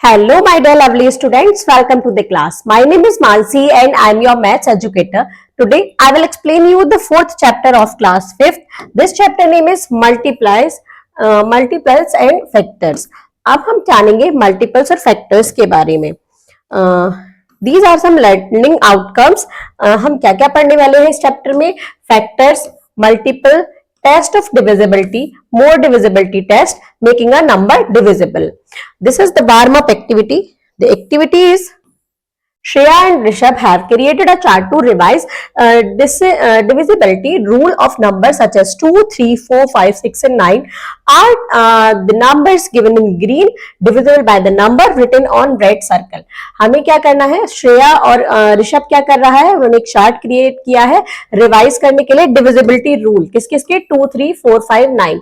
Hello, my dear lovely students. Welcome to the class. My name is Mansi and I am your maths educator. Today, I will explain you the fourth chapter of class 5th. This chapter name is multiples and factors. अब हम जानेंगे multiples और factors के बारे में. These are some learning outcomes. हम क्या क्या पढ़ने वाले हैं इस चैप्टर में? Factors, multiple, test of divisibility, more divisibility test, making a number divisible. This is the warm-up activity. The activity is Shreya and Rishabh have created a chart to revise divisibility rule of numbers such as 2, 3, 4, 5, 6 and 9 are the numbers given in green divisible by the number written on red circle. हमें क्या करना है? श्रेया और ऋषभ क्या कर रहा है? उन्होंने एक चार्ट क्रिएट किया है रिवाइज करने के लिए डिविजिबिलिटी रूल. किस किसके? 2, 3, 4, 5, 9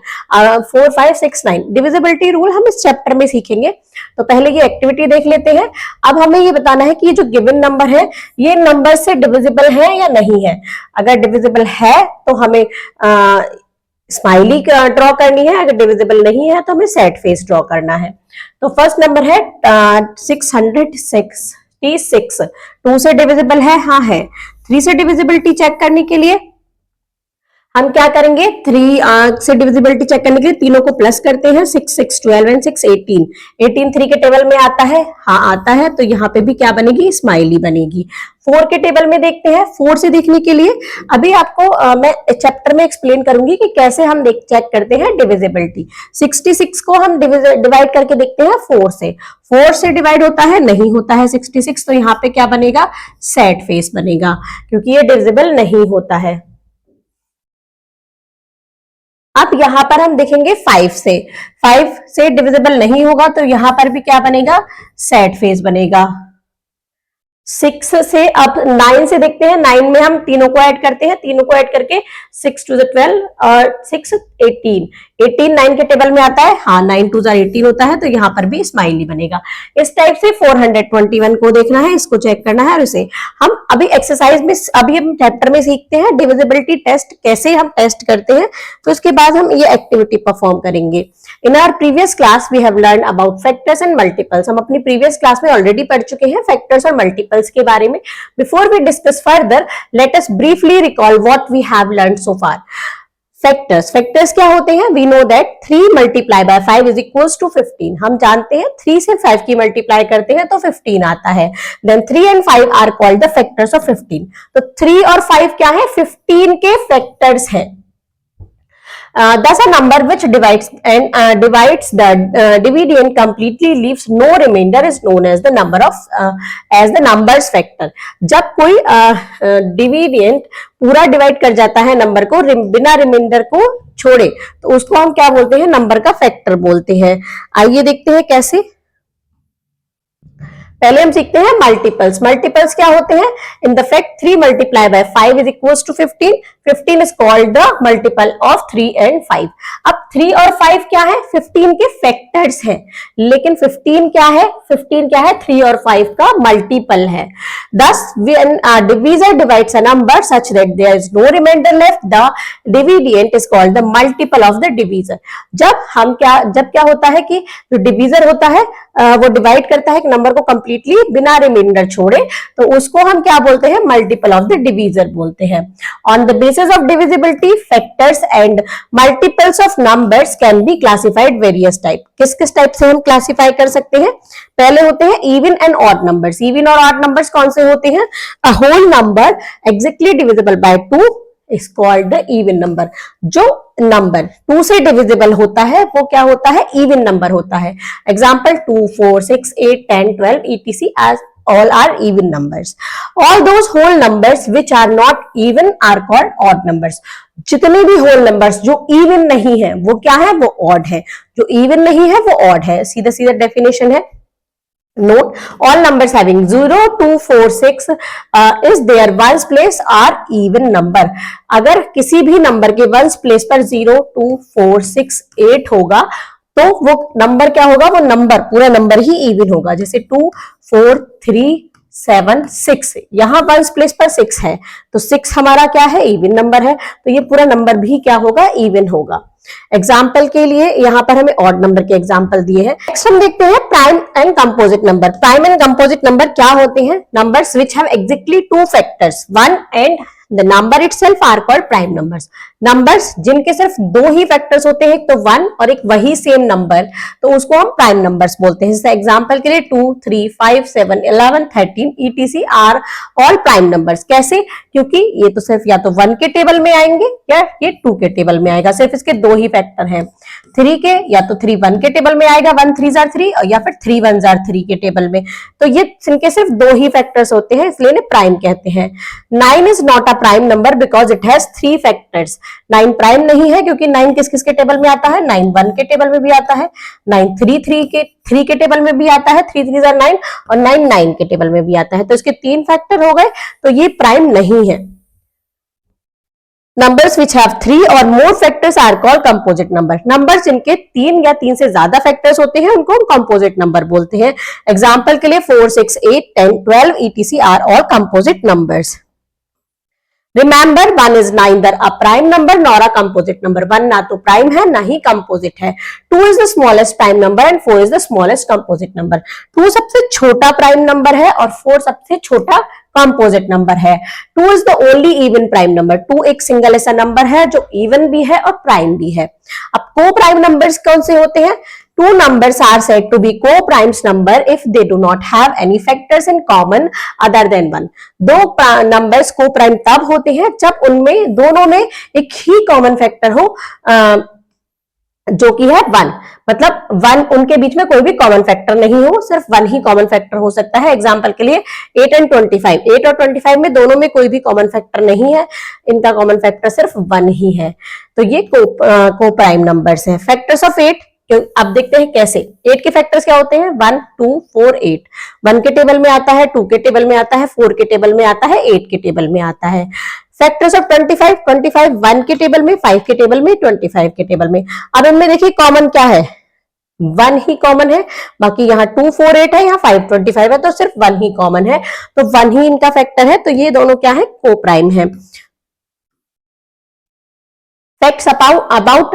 4, 5, 6, 9 डिविजिबिलिटी रूल हम इस चैप्टर में सीखेंगे. तो पहले ये एक्टिविटी देख लेते हैं. अब हमें ये बताना है कि ये जो गिवन नंबर है ये नंबर से डिविजिबल है या नहीं है. अगर डिविजिबल है तो हमें स्माइली ड्रॉ करनी है. अगर डिविजिबल नहीं है तो हमें सैड फेस ड्रॉ करना है. तो फर्स्ट नंबर है 666. 2 से डिविजिबल है? हाँ है. 3 से डिविजिबिलिटी चेक करने के लिए हम क्या करेंगे? 3 से डिविजिबिलिटी चेक करने के लिए तीनों को प्लस करते हैं. 6, 6, 12 एंड 6, 18. 18 3 के टेबल में आता है? हाँ आता है. तो यहाँ पे भी क्या बनेगी? स्माइली बनेगी. 4 के टेबल में देखते हैं. 4 से देखने के लिए अभी आपको मैं चैप्टर में एक्सप्लेन करूंगी कि कैसे हम चेक करते हैं डिविजिबिलिटी. 66 को हम डिवाइड करके देखते हैं 4 से. 4 से डिवाइड होता है? नहीं होता है 66. तो यहाँ पे क्या बनेगा? सैड फेस बनेगा क्योंकि ये डिविजिबल नहीं होता है. अब यहां पर हम देखेंगे 5 से डिविजिबल नहीं होगा तो यहां पर भी क्या बनेगा? सैड फेस बनेगा. 6 से अब 9 से देखते हैं. 9 में हम तीनों को ऐड करते हैं. तीनों को ऐड करके 6 2 12 और 6 18. 18 9 के टेबल में आता है? हाँ 9 2 18 होता है. तो यहाँ पर भी स्माइली बनेगा. इस टाइप से 421 को देखना है, इसको चेक करना है. और इसे हम अभी एक्सरसाइज में अभी हम चैप्टर में सीखते हैं डिविजिबिलिटी टेस्ट कैसे हम टेस्ट करते हैं. तो इसके बाद हम ये एक्टिविटी परफॉर्म करेंगे. In our previous class we have learn about factors and multiples. हम अपनी प्रीवियस क्लास में ऑलरेडी पढ़ चुके हैं फैक्टर्स और मल्टीपल्स के बारे में. Before we discuss further let us briefly recall what we have learn so far. Factors क्या होते हैं? We know that 3 multiply by 5 is equals to 15. हम जानते हैं 3 से 5 की मल्टीप्लाई करते हैं तो 15 आता है. Then 3 and 5 are called the factors of 15. तो 3 और 5 क्या है? 15 के फैक्टर्स हैं. Thus a number which divides the dividend completely leaves no remainder is known as the numbers factor. जब कोई डिविडेंड पूरा डिवाइड कर जाता है नंबर को बिना रिमाइंडर को छोड़े तो उसको हम क्या बोलते हैं? नंबर का फैक्टर बोलते हैं. आइए देखते हैं कैसे. पहले हम सीखते हैं मल्टीपल्स. मल्टीपल्स क्या होते हैं? In the fact 3 multiply by 5 is equals to 15. 15 is called the multiple of 3 and 5. अब 3 और 5 क्या है? 15 के फैक्टर्स हैं. लेकिन 15 क्या है? 15 क्या है? 3 और 5 का मल्टीपल है. Thus when a divisor divides a number such that there is no remainder left, the dividend is called the multiple of the divisor. जब क्या होता है कि जो डिवीजर होता है वो डिवाइड करता है एक नंबर को कंप्लीटली बिना रिमाइंडर छोड़े तो उसको हम क्या बोलते हैं? मल्टीपल ऑफ द डिवीजर बोलते हैं. On the basis of divisibility factors and multiples of numbers can be classified various type. किस किस टाइप से हम क्लासिफाई कर सकते हैं? पहले होते हैं even and odd numbers. Even और ऑड नंबर्स कौन से होते हैं? A whole number exactly divisible by 2 is called the even number. जो नंबर 2 से डिविजिबल होता है वो क्या होता है? इवन नंबर होता है. Example 2, 4, 6, 8, 10, 12 etc. as all are even numbers. All those whole numbers which are not even are called odd numbers. जितने भी होल नंबर्स जो इवन नहीं है वो क्या है? वो ऑड है. जो इवन नहीं है वो ऑड है. सीधा सीधा डेफिनेशन है. Note all numbers having 0, 2, 4, 6 is their ones place are even number. अगर किसी भी नंबर के वंस प्लेस पर 0, 2, 4, 6, 8 होगा तो वो नंबर क्या होगा? वो नंबर पूरा नंबर ही इवन होगा. जैसे 2, 4, 3, 7, 6 यहाँ वंस प्लेस पर 6 है तो 6 हमारा क्या है? इवन नंबर है. तो ये पूरा नंबर भी क्या होगा? इवन होगा. एग्जाम्पल के लिए यहाँ पर हमें ऑड नंबर के एग्जाम्पल दिए हैं। नेक्स्ट हम देखते हैं prime and composite number. Prime and composite number क्या होते हैं? Numbers which have exactly two factors, one and the number itself are called prime numbers. Numbers जिनके सिर्फ दो ही फैक्टर्स होते हैं, एक तो 1 और एक वही सेम नंबर, तो उसको हम प्राइम नंबर्स बोलते हैं। जैसे एग्जांपल के लिए 2, 3, 5, 7, 11, 13 etc are all prime numbers. कैसे? क्योंकि ये तो सिर्फ या तो 1 के टेबल में आएंगे या ये 2 के टेबल में आएगा, सिर्फ इसके दो ही फैक्टर हैं। 3 के या तो 3 1 के टेबल में आएगा, 1 3 जार 3, या फिर 3 1 जार 3 के टेबल में। तो ये इनके सिर्फ दो ही फैक्टर्स होते हैं, इसलिए इन्हें प्राइम कहते हैं। 9 is not a prime number because it has 3 factors. 9 prime नहीं है क्योंकि 9 किस किस के टेबल में आता है? 9 1 के टेबल में भी आता है, 9 3 के टेबल में भी आता है, 3 3 जार 9, और 9 9 के टेबल में भी आता है। तो इसके 3 फैक्टर हो गए, तो ये प्राइम नहीं है। Numbers which have 3 or more factors are called composite number. Numbers जिनके 3 या 3 से ज्यादा फैक्टर्स होते हैं उनको हम कंपोजिट नंबर बोलते हैं। एग्जांपल के लिए 4 6 8 10 12 etc are all composite numbers. Remember 1 is neither a prime number nor a composite number. 1 ना तो प्राइम है ना ही कंपोजिट है। 2 is the smallest prime number and 4 is the smallest composite number. 2 सबसे छोटा प्राइम नंबर है और 4 सबसे छोटा कंपोजिट नंबर है। 2 is the only even prime number. 2 एक सिंगल ऐसा नंबर है जो इवन भी है और प्राइम भी है। अब को प्राइम नंबर्स कौन से होते हैं? Two numbers are said to be co-primes number if they do not have any factors in common other than 1. दो नंबर्स co-prime तब होते हैं जब उनमें दोनों में एक ही कॉमन फैक्टर हो, जो कि है 1। मतलब 1, उनके बीच में कोई भी कॉमन फैक्टर नहीं हो, सिर्फ 1 ही कॉमन फैक्टर हो सकता है। एग्जांपल के लिए 8 एंड 25, 8 और 25 में दोनों में कोई भी कॉमन फैक्टर नहीं है, इनका कॉमन फैक्टर सिर्फ 1 ही है। तो ये को प्राइम नंबर्स है। फैक्टर्स ऑफ 8 अब देखते हैं कैसे। 8 के फैक्टर्स क्या होते हैं? 1 2 4 8। 1 के टेबल में आता है, 2 के टेबल में आता है, 4 के टेबल में आता है, 8 के टेबल में आता है। फैक्टर्स ऑफ 25, 25 1 के टेबल में, 5 के टेबल में, 25 के टेबल में। अब इनमें देखिए कॉमन क्या है? 1 ही कॉमन है, बाकी यहाँ 2 4 8 है, यहाँ 5 25 है, तो सिर्फ 1 ही कॉमन है, तो 1 ही इनका फैक्टर है। तो ये दोनों क्या है? को प्राइम है। Facts about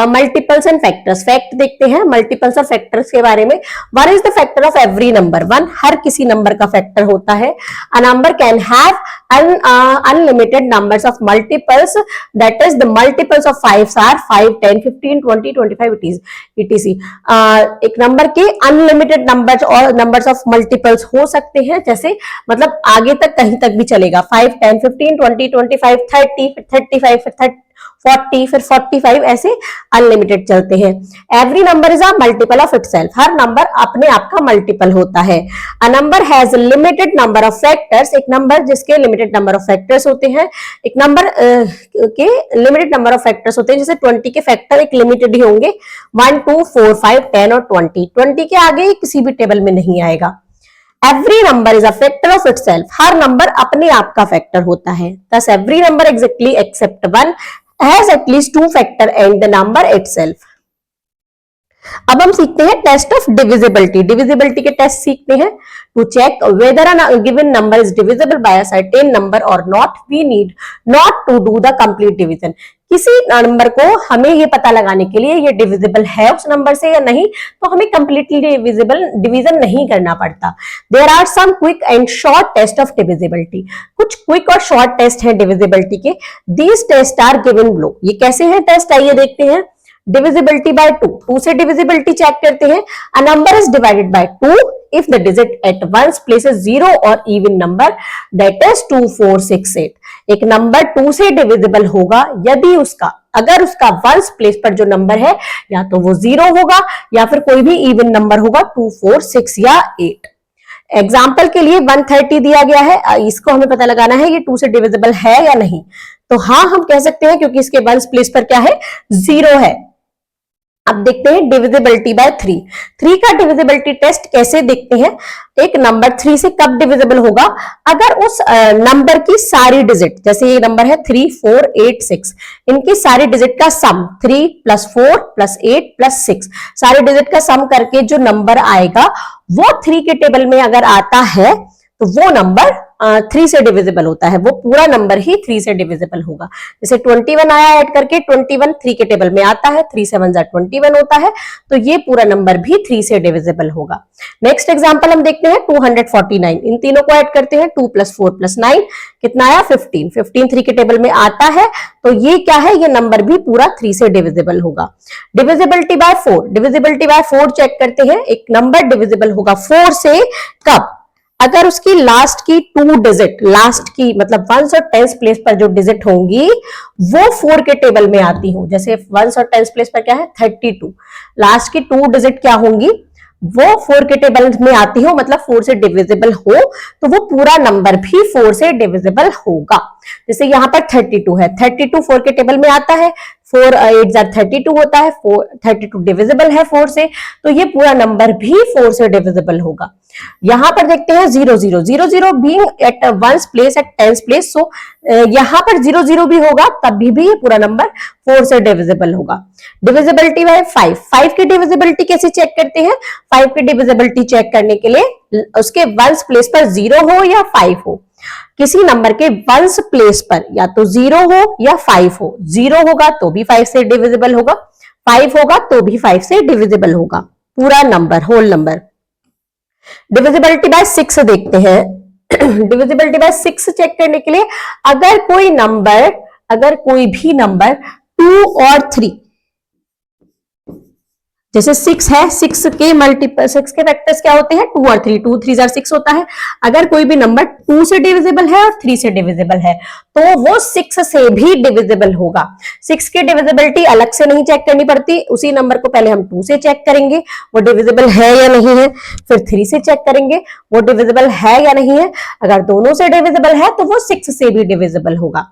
multiples and factors. Fact देखते हैं मल्टीपल्स और फैक्टर्स के बारे में। 1 is the factor of every number. 1 हर किसी नंबर का फैक्टर होता है। A number can have unlimited numbers of multiples, that is the multiples of 5 are 5 10 15 20 25 etc। एक नंबर के अनलिमिटेड नंबर्स और नंबर्स ऑफ मल्टीपल्स हो सकते हैं, जैसे मतलब आगे तक कहीं तक भी चलेगा। 5 10 15 20 25 30 35 फिर 40 फिर 45 ऐसे अनलिमिटेड चलते हैं। Every number is a multiple of itself. हर नंबर अपने आप का मल्टीपल होता है। A number has limited number of factors. एक नंबर जिसके लिमिटेड नंबर ऑफ फैक्टर्स होते हैं। एक नंबर के लिमिटेड नंबर ऑफ फैक्टर्स होते हैं, जैसे 20 के फैक्टर एक लिमिटेड ही होंगे, 1 2 4 5 10 और 20। 20 के आगे किसी भी टेबल में नहीं आएगा। Every number is a factor of itself. हर नंबर अपने आप का फैक्टर होता है। thus every number exactly except 1 has at least 2 factor and the number itself. अब हम सीखते हैं टेस्ट ऑफ डिविजिबिलिटी। डिविजिबिलिटी के टेस्ट सीखते हैं। To check whether a given number is divisible by a certain number or not, we need not to do the complete division. किसी number को हमें ये पता लगाने के लिए ये डिविजिबल है उस नंबर से या नहीं, तो हमें कंप्लीटली डिवीजन नहीं करना पड़ता। There are some quick and short test of divisibility. कुछ क्विक और शॉर्ट टेस्ट हैं डिविजिबिलिटी के। These test are given below. ये कैसे हैं टेस्ट, आइए देखते हैं। डिविजिबिलिटी बाय 2, 2 से डिविजिबिलिटी चेक करते हैं। A number is divided by 2 if the digit at once places 0 और इवन नंबर, दैट इज 2 4 6 8। एक नंबर 2 से डिविजिबल होगा यदि अगर उसका वंस प्लेस पर जो नंबर है या तो वो 0 होगा या फिर कोई भी इवन नंबर होगा, 2 4 6 या 8। एग्जाम्पल के लिए 130 दिया गया है, इसको हमें पता लगाना है ये 2 से डिविजिबल है या नहीं। तो हाँ हम कह सकते हैं क्योंकि इसके वंस प्लेस पर क्या है? 0 है। अब देखते हैं डिविजिबिलिटी बाय 3। 3 का डिविजिबिलिटी टेस्ट कैसे देखते हैं। एक नंबर 3 से कब डिविजिबल होगा? अगर उस नंबर की सारी डिजिट, जैसे ये नंबर है 3 4 8 6, इनकी सारी डिजिट का सम 3 + 4 + 8 + 6, सारी डिजिट का सम करके जो नंबर आएगा वो 3 के टेबल में अगर आता है तो वो नंबर 3 से डिविजिबल होता है, वो पूरा नंबर ही 3 से डिविजिबल होगा। जैसे 21 आया ऐड करके, 21 3 के टेबल में आता है, 3 7 21 होता है, तो ये पूरा नंबर भी 3 से डिविजिबल होगा। नेक्स्ट एग्जांपल हम देखते हैं 249, इन तीनों को ऐड करते हैं, 2 + 4 + 9 कितना आया 15, 15 3 के टेबल में आता है, तो ये क्या है, ये नंबर भी पूरा 3 से डिविजिबल होगा। Divisibility by 4, divisibility by 4 check करते हैं, एक नंबर डिविजिबल होगा 4 से कब, अगर उसकी लास्ट की 2 डिजिट, लास्ट की मतलब वंस और टेंस प्लेस पर जो डिजिट होंगी वो 4 के टेबल में आती हो। जैसे वंस और टेंस प्लेस पर क्या है 32, लास्ट की 2 डिजिट क्या होंगी, वो 4 के टेबल में आती हो, मतलब 4 से डिविजिबल हो, तो वो पूरा नंबर भी 4 से डिविजिबल होगा। जैसे यहाँ पर 32 है, 32 4 के टेबल में आता है, 4 8 32 होता है, 32 डिविजिबल है 4 से, तो ये पूरा नंबर भी 4 से डिविजिबल होगा। यहां पर देखते हैं 0 0 0 0 being at ones place at tens place, so यहां पर 0 0 भी होगा, तभी भी ये पूरा नंबर 4 से डिविजिबल होगा। डिविजिबिलिटी बाय 5, 5 की डिविजिबिलिटी कैसे चेक करते हैं, 5 की डिविजिबिलिटी चेक करने के लिए उसके वंस प्लेस पर 0 हो या 5 हो, किसी नंबर के वंस प्लेस पर या तो 0 हो या 5 हो, 0 होगा तो भी 5 से डिविजिबल होगा, 5 होगा तो भी 5 से डिविजिबल होगा, पूरा number whole number. Divisibility by 6 देखते हैं, डिविजिबिलिटी बाय 6 चेक करने के लिए अगर कोई भी नंबर 2 और 3, जैसे 6 है, 6 के मल्टीपल, 6 के फैक्टर्स क्या होते हैं 2 और 3, 2 3 6 होता है। अगर कोई भी नंबर 2 से डिविजिबल है और 3 से डिविजिबल है तो वो 6 से भी डिविजिबल होगा। 6 की डिविजिबिलिटी अलग से नहीं चेक करनी पड़ती, उसी नंबर को पहले हम 2 से चेक करेंगे वो डिविजिबल है या नहीं है, फिर 3 से चेक करेंगे वो डिविजिबल है या नहीं है, अगर दोनों से डिविजिबल है तो वो 6 से भी डिविजिबल होगा।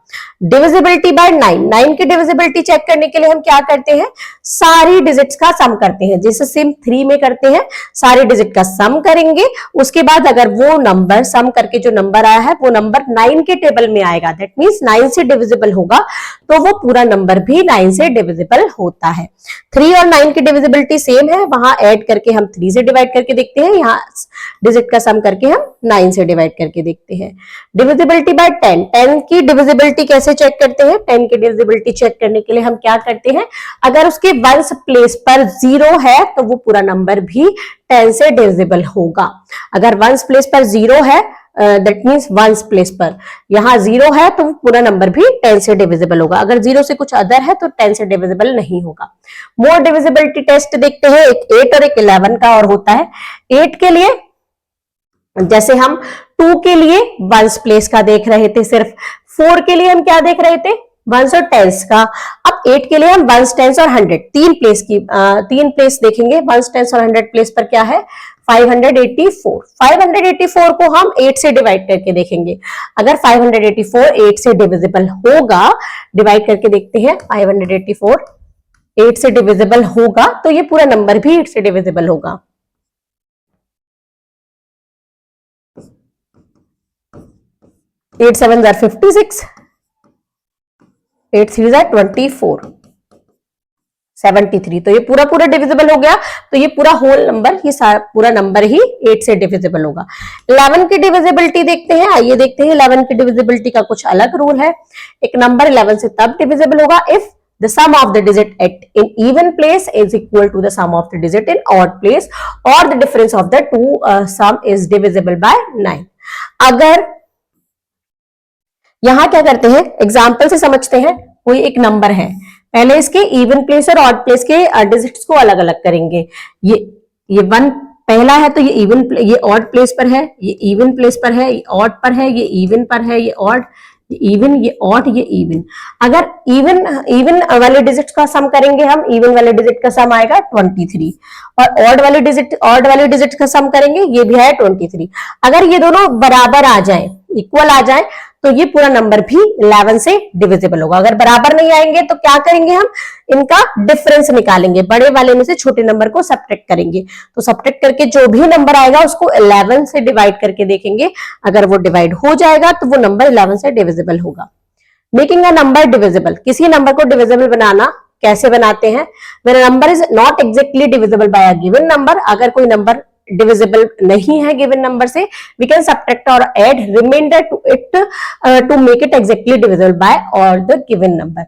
डिविजिबिलिटी बाय 9, 9 की डिविजिबिलिटी चेक करने के लिए हम क्या करते हैं, सारी डिजिट्स का सम करते हैं, जैसे सिम 3 में करते हैं, सारे डिजिट का सम करेंगे, उसके बाद अगर वो नंबर सम करके जो नंबर आया है वो नंबर 9 के टेबल में आएगा, दैट मींस 9 से डिविजिबल होगा, तो वो पूरा नंबर भी 9 से डिविजिबल होता है। 3 और 9 की डिविजिबिलिटी सेम है, वहां ऐड करके हम 3 से डिवाइड करके देखते हैं, यहाँ डिजिट का सम करके हम 9 से डिवाइड करके देखते हैं। डिविजिबिलिटी बाय 10, 10 की डिविजिबिलिटी कैसे चेक करते हैं, 10 की डिविजिबिलिटी चेक करने के लिए हम क्या करते हैं, अगर उसके वंस प्लेस पर 0 है तो वो पूरा नंबर भी 10 से डिविजिबल होगा। अगर वंस प्लेस पर 0 है, दैट मींस वंस प्लेस पर यहाँ 0 है तो पूरा नंबर भी 10 से डिविजिबल होगा, अगर 0 से कुछ अदर है तो 10 से डिविजिबल नहीं होगा। मोर डिविजिबिलिटी टेस्ट देखते हैं, एक 8 और एक 11 का और होता है। 8 के लिए जैसे हम 2 के लिए वंस प्लेस का देख रहे थे सिर्फ, 4 के लिए हम क्या देख रहे थे, वंस और टेंस का। अब 8 के लिए हम वंस, टेंस और 100 तीन प्लेस देखेंगे, वंस, टेंस और 100 प्लेस पर क्या है 584, 584 को हम 8 से डिवाइड करके देखेंगे, अगर 584 8 से डिविजिबल होगा, डिवाइड करके देखते हैं, 584 8 से डिविजिबल होगा तो ये पूरा नंबर भी 8 से डिविजिबल होगा। एट 7 56, 8 3 24, 73, तो ये पूरा डिविजिबल हो गया, तो ये पूरा होल नंबर, ये पूरा नंबर ही 8 से डिविजिबल होगा। 11 की डिविजिबिलिटी देखते हैं, आइए देखते हैं 11 की डिविजिबिलिटी का कुछ अलग रूल है। एक नंबर 11 से तब डिविजिबल होगा if the sum of the digit at in even place is equal to the sum of the digit in odd place or the difference of the two sum is divisible by 9। अगर यहां क्या करते हैं, example से समझते हैं, कोई एक नंबर है, पहले इसके इवन प्लेस और ऑड प्लेस के डिजिट्स को अलग अलग करेंगे। ये 1 पहला है तो ये ऑड प्लेस पर है, ये इवन प्लेस पर है, ये ऑड पर है, ये इवन पर है, ये ऑड, ये इवन, ये ऑड, ये इवन। अगर इवन वाले डिजिट का सम करेंगे हम, इवन वाले डिजिट का सम आएगा 23, और ऑड वाले डिजिट का सम करेंगे, ये भी है 23। अगर ये दोनों बराबर आ जाएं, इक्वल आ जाएं, तो ये पूरा नंबर भी 11 से डिविजिबल होगा। अगर बराबर नहीं आएंगे तो क्या करेंगे, हम इनका डिफरेंस निकालेंगे, बड़े वाले में से छोटे नंबर को सब्ट्रैक्ट करेंगे, तो सब्ट्रैक्ट करके जो भी नंबर आएगा उसको 11 से डिवाइड करके देखेंगे, अगर वो डिवाइड हो जाएगा तो वो नंबर 11 से डिविजिबल होगा। मेकिंग अ नंबर डिविजिबल, किसी नंबर को डिविजिबल बनाना कैसे बनाते हैं, when a number is not exactly divisible by a given number, अगर कोई नंबर डिविजिबल नहीं है गिवन नंबर से, वी कैन सब्ट्रैक्ट और add reminder to it to make it exactly divisible by और द गिवन नंबर।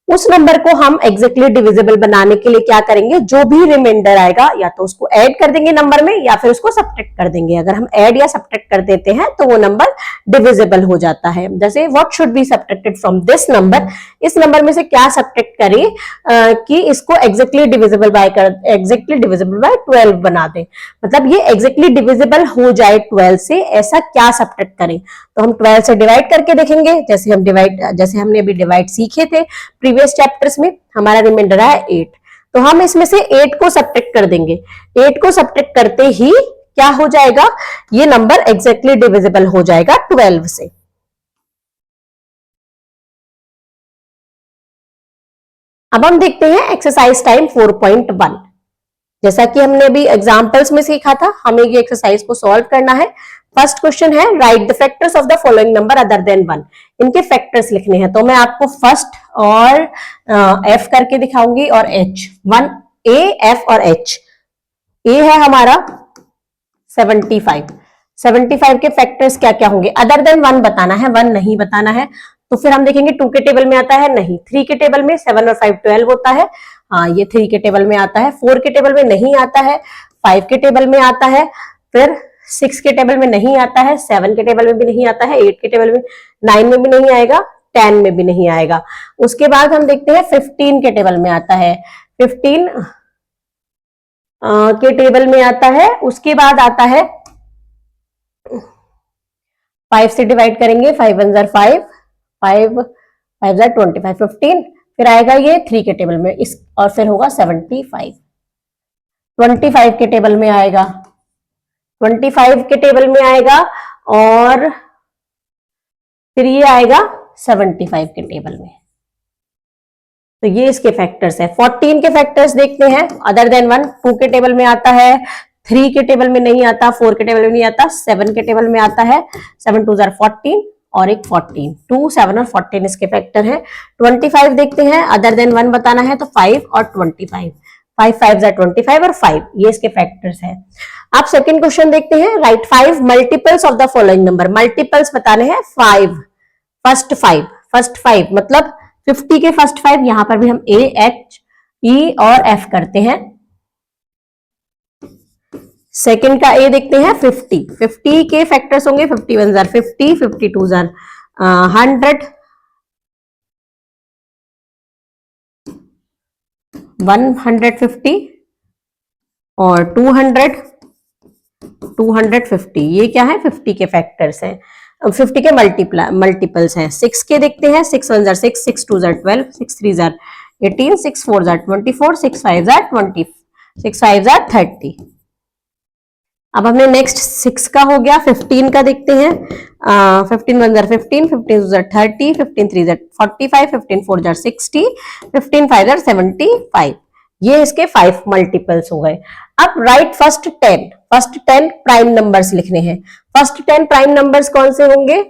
उस number को हम एग्जैक्टली डिविजिबल बनाने के लिए क्या करेंगे, जो भी रिमाइंडर आएगा या तो उसको ऐड कर देंगे नंबर में या फिर उसको सब्ट्रैक्ट कर देंगे। अगर हम ऐड या सब्ट्रैक्ट कर देते हैं तो वो नंबर डिविजिबल हो जाता है। जैसे what should be subtracted from this number, इस नंबर में से क्या सब्ट्रैक्ट करें कि इसको एग्जैक्टली डिविजिबल बाय 12 बना दें, मतलब ये एग्जैक्टली डिविजिबल हो जाए 12 से, ऐसा क्या सब्ट्रैक्ट करें। तो हम 12 से डिवाइड करके देखेंगे, जैसे हमने अभी डिवाइड सीखे थे प्रीवियस चैप्टर्स में। हमारा रिमाइंडर है 8, तो हम इसमें से 8 को सब्ट्रैक्ट कर देंगे। 8 को सब्ट्रैक्ट करते ही क्या हो जाएगा, ये नंबर एग्जैक्टली डिविजिबल हो जाएगा 12 से। अब हम देखते हैं एक्सरसाइज टाइम 4.1। जैसा कि हमने अभी एग्जांपल्स में सीखा था, हमें ये एक्सरसाइज को सॉल्व करना है। फर्स्ट क्वेश्चन है right the factors of the following number other than 1। इनके फैक्टर्स लिखने हैं, तो मैं आपको फर्स्ट और एफ करके दिखाऊंगी और एच, 1 ए एफ और एच। ए है हमारा 75 के फैक्टर्स क्या क्या होंगे, अदर देन 1 बताना है, 1 नहीं बताना है। तो फिर हम देखेंगे 2 के टेबल में आता है नहीं, 3 के टेबल में 7 और 5 12 होता है, हाँ ये 3 के टेबल में आता है, 4 के टेबल में नहीं आता है, 5 के टेबल में आता है, फिर 6 के टेबल में नहीं आता है, 7 के टेबल में भी नहीं आता है, 8 के टेबल में, 9 में भी नहीं आएगा, 10 में भी नहीं आएगा। उसके बाद हम देखते हैं 15 के टेबल में आता है, 15 के टेबल में आता है। उसके बाद आता है 5 से डिवाइड करेंगे, 5 1 जार 5, 5 5 जार 25, 15। फिर आएगा ये 3 के टेबल में, इस और फिर होगा 75, 25 के टेबल में आएगा, 25 के टेबल में आएगा, और फिर ये आएगा 75 के टेबल में। तो ये इसके फैक्टर्स है। 14 के फैक्टर्स देखते हैं अदर देन 1। 2 के टेबल में आता है, 3 के टेबल में नहीं आता, 4 के टेबल में नहीं आता, 7 के टेबल में आता है, 7 2 जार 14 और एक 14, 2 7 और 14 इसके फैक्टर है। 25 देखते हैं, अदर देन 1 बताना है, तो 5 और 25, 5 5 जार 25 और 5, ये इसके फैक्टर्स है। आप सेकंड क्वेश्चन देखते हैं, right 5 multiples of the following number. Multiples बताने हैं 5, फर्स्ट 5 मतलब 50 के फर्स्ट 5, यहां पर भी हम ए एच ई और एफ करते हैं। सेकंड का ए देखते हैं 50 के फैक्टर्स होंगे, 51 जार 50, 52 जार 100, 150 और 250। ये क्या है, 50 के फैक्टर्स हैं, 50 के मल्टीपल्स हैं। 6 के देखते हैं, 6 1 jar 6, 6 2 jar 12, 6 3 jar 18, 6 4 jar 24, 6 5 jar 20, 6 5 jar 30। अब हमने नेक्स्ट 6 का हो गया। 15 का देखते हैं, 15 1 jar 15, 15 2 jar 30, 15 3 jar 45, 15 4 jar 60, 15 5 jar 75। ये इसके 5 मल्टीपल्स हो गए। अब राइट फर्स्ट 10 प्राइम नंबर्स लिखने हैं। फर्स्ट 10 प्राइम नंबर्स कौन से होंगे,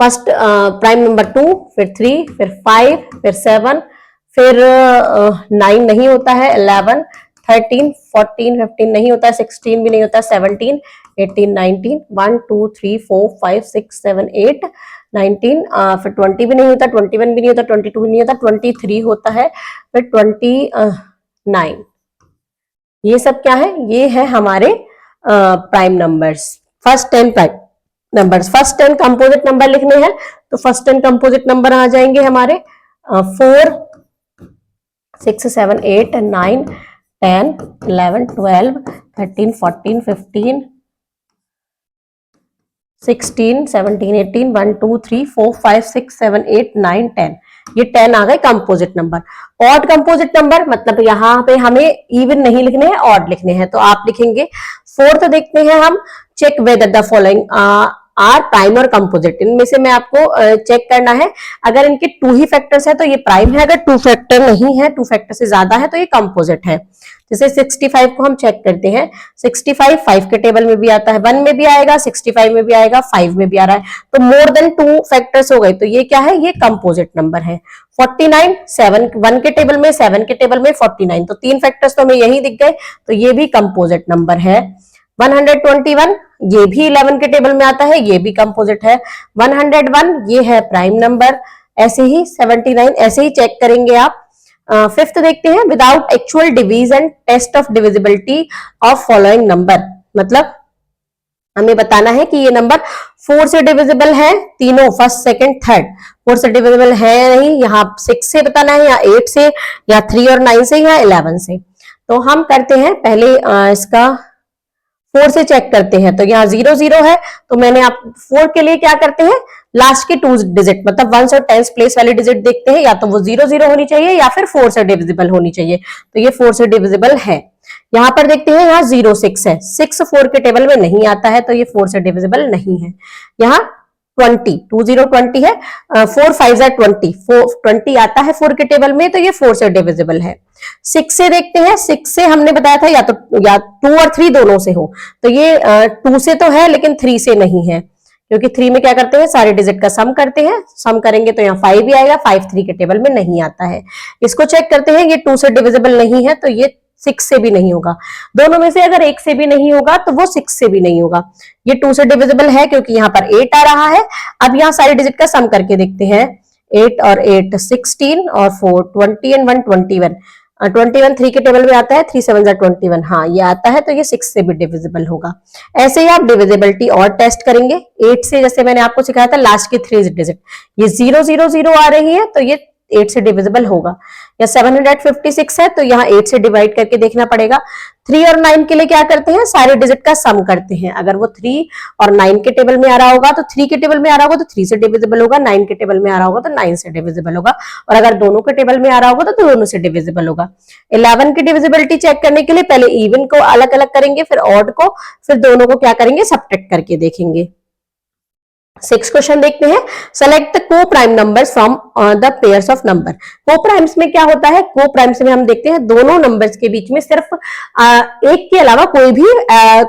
फर्स्ट प्राइम नंबर 2, फिर 3, फिर 5, फिर 7, फिर 9 नहीं होता है, 11 13 14 15 नहीं होता है, 16 भी नहीं होता, 17 18 19, 1 2 3 4 5 6 7 8 19, फिर 20 भी नहीं होता, 21 भी नहीं होता, 22 भी नहीं होता, 23 होता है, फिर 29। ये सब क्या है, ये है हमारे prime numbers, first 10 prime numbers. First 10 composite number लिखने हैं, तो फर्स्ट 10 कंपोजिट नंबर आ जाएंगे हमारे 4 6 7 8 9 10 11 12 13 14 15 16 17 18 1 2 3 4 5 6 7 8 9 10। ये 10 आ गए composite number. Odd composite number मतलब यहाँ पे हमें इवन नहीं लिखने हैं, ऑड लिखने हैं, तो आप लिखेंगे 4th देखते हैं हम, check whether the following are prime और कंपोजिट। इनमें से मैं आपको चेक करना है, अगर इनके 2 ही फैक्टर्स है तो ये प्राइम है, अगर 2 फैक्टर नहीं है, 2 फैक्टर से ज्यादा है तो ये कंपोजिट है। जैसे 65 को हम चेक करते हैं, 65 5 के टेबल में भी आता है, 1 में भी आएगा, 65 में भी आएगा, 5 में भी आ रहा है, तो मोर देन 2 फैक्टर्स हो गए, तो ये क्या है, ये कंपोजिट नंबर है। 49 7 1 के टेबल में, 7 के टेबल में 49, तो 3 फैक्टर्स तो हमें यही दिख गए, तो ये भी कंपोजिट नंबर है। 121 ये भी 11 के टेबल में आता है, ये भी कंपोजिट है। 101 ये है प्राइम नंबर। ऐसे ही 79 ऐसे ही चेक करेंगे आप। फिफ्थ देखते हैं, without actual division test of divisibility of following number. मतलब हमें बताना है कि ये नंबर 4 से डिविजिबल है, तीनों फर्स्ट सेकंड थर्ड 4 से डिविजिबल है नहीं, यहाँ 6 से बताना है, या 8 से, या 3 और 9 से, या 11 से। तो हम करते हैं पहले इसका 4 से चेक करते हैं, तो यहाँ 0 0 है, तो मैंने आप 4 के लिए क्या करते हैं, लास्ट के 2 डिजिट मतलब 1 और 10 प्लेस वाले डिजिट देखते हैं, या तो वो 0 0 होनी चाहिए या फिर 4 से डिविजिबल होनी चाहिए, तो ये 4 से डिविजिबल है। यहाँ पर देखते हैं, यहाँ 0 6 है, 6 4 के टेबल में नहीं आता है, तो ये 4 से डिविजिबल नहीं है। यहाँ 20 20 20 है, 4 5 20 20 आता है 4 के टेबल में, तो ये 4 से डिविजिबल है। 6 से देखते हैं, 6 से हमने बताया था या 2 और 3 दोनों से हो, तो ये 2 से तो है लेकिन 3 से नहीं है, क्योंकि 3 में क्या करते हैं, सारे डिजिट का सम करते हैं, सम करेंगे तो यहाँ 5 भी आएगा, 5 3 के टेबल में नहीं आता है। इसको चेक करते हैं, ये 2 से डिविजिबल नहीं है, तो ये 6 से भी नहीं होगा। दोनों में से अगर एक से भी नहीं होगा तो वो 6 से भी नहीं होगा। ये 2 से डिविजिबल है क्योंकि यहाँ पर 8 आ रहा है। अब यहाँ सारे डिजिट का सम करके देखते हैं, 8 और 8 16 और 4 20 एंड 1 21। 21 3 के टेबल में आता है, 3 7 21, हाँ ये आता है, तो ये 6 से भी डिविजिबल होगा। ऐसे ही आप डिविजिबिलिटी और टेस्ट करेंगे। 8 से, जैसे मैंने आपको सिखाया था, लास्ट के 3 डिजिट, ये 0 0 0 आ रही है, तो ये 8 से डिविजिबल होगा। या 756 है, तो यहाँ 8 से डिवाइड करके देखना पड़ेगा। 3 और 9 के लिए क्या करते हैं, सारे डिजिट का सम करते हैं। अगर वो 3 और 9 के टेबल में आ रहा होगा तो 3 के टेबल में आ रहा होगा तो 3 से डिविजिबल होगा, 9 के टेबल में आ रहा होगा तो 9 से डिविजिबल होगा, और अगर दोनों के टेबल में आ रहा होगा तो दोनों से डिविजिबल होगा। 11 की डिविजिबिलिटी चेक करने के लिए पहले इवन को अलग अलग करेंगे, फिर ऑड को, फिर दोनों को क्या करेंगे, सब्ट्रैक्ट करके देखेंगे। 6 क्वेश्चन देखते हैं, सेलेक्ट द को prime numbers from the pairs of number. को प्राइम्स में क्या होता है, को प्राइम्स में हम देखते हैं दोनों नंबर्स के बीच में सिर्फ एक के अलावा कोई भी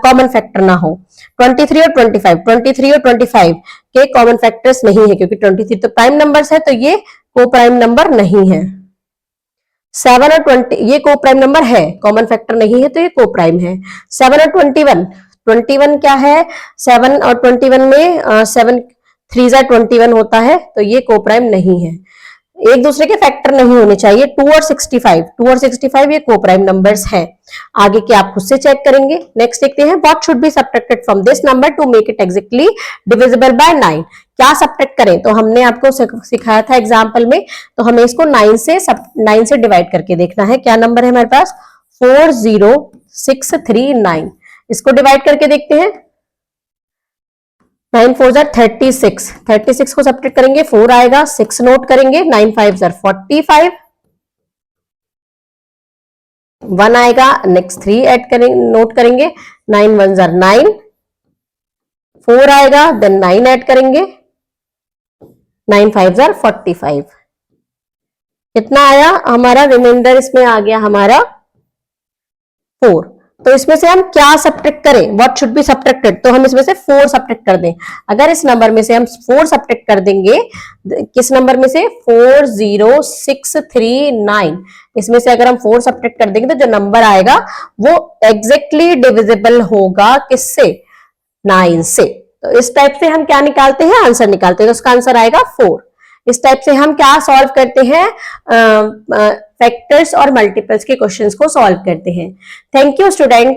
कॉमन फैक्टर ना हो। 23 और 25 के कॉमन फैक्टर्स नहीं है, क्योंकि 23 तो प्राइम नंबर्स है, तो ये को प्राइम नंबर नहीं है। 7 और 20 ये को प्राइम नंबर है, कॉमन फैक्टर नहीं है, तो ये को प्राइम है। 7 और 21 क्या है, 7 और 21 में 7 3 21 होता है, तो ये को प्राइम नहीं है। एक दूसरे के फैक्टर नहीं होने चाहिए। 2 और 65 ये को प्राइम नंबर्स है। आगे के आप खुद से चेक करेंगे। नेक्स्ट देखते हैं, what should be subtracted from this number two make it exactly divisible bye 9। क्या सब्ट्रैक्ट करें, तो हमने आपको सिखाया था एग्जाम्पल में, तो हमें इसको 9 से डिवाइड करके देखना है। क्या नंबर है हमारे पास, 40639। इसको डिवाइड करके देखते हैं। 9 4 36 को सब्ट्रैक्ट करेंगे, 4 आएगा, 6 नोट करेंगे, 9 5 45, 1 आएगा, नेक्स्ट 3 ऐड करेंगे, नोट करेंगे, 9 1 9, 4 आएगा, देन 9 ऐड करेंगे, 9 5 45। कितना आया हमारा रिमाइंडर, इसमें आ गया हमारा 4। तो इसमें से हम क्या सब्ट्रैक्ट करें, व्हाट शुड बी सब्ट्रैक्टेड, तो हम इसमें से 4 सब्ट्रैक्ट कर दें। अगर इस नंबर में से हम 4 सब्ट्रैक्ट कर देंगे, किस नंबर में से, 40639, इसमें से अगर हम 4 सब्ट्रैक्ट कर देंगे तो जो नंबर आएगा वो एग्जैक्टली डिविजिबल होगा किससे, 9 से। तो इस टाइप से हम क्या निकालते हैं, आंसर निकालते हैं, तो उसका आंसर आएगा 4। इस टाइप से हम क्या सॉल्व करते हैं, फैक्टर्स और मल्टीपल्स के क्वेश्चंस को सॉल्व करते हैं। Thank you student.